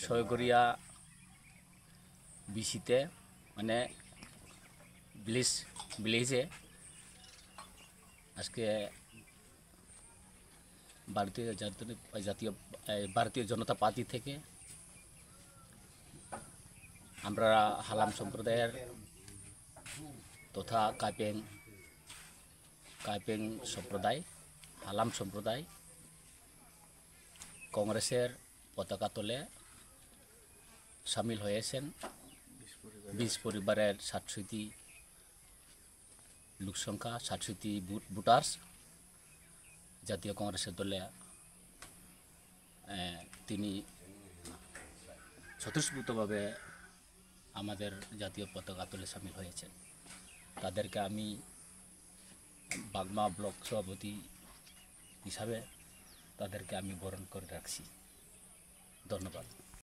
সয়গরিয়া বিসিতে মানে ভিলেজে আজকে ভারতীয় জনতা পার্টি থেকে আমরা হালাম সম্প্রদায়ের তথা কাইপেং সম্প্রদায় হালাম সম্প্রদায় কংগ্রেসের পতাকা তলে সামিল হয়েছেন 20 পরিবারের 67টি লোকসংখ্যা 67টি ভোটার্স জাতীয় কংগ্রেসের দলে তিনি স্বতঃস্ফূর্তভাবে আমাদের জাতীয় পতাকা তলে সামিল হয়েছেন। তাদেরকে আমি বাগমা ব্লক সভাপতি হিসাবে তাদেরকে আমি বরণ করে রাখছি। ধন্যবাদ।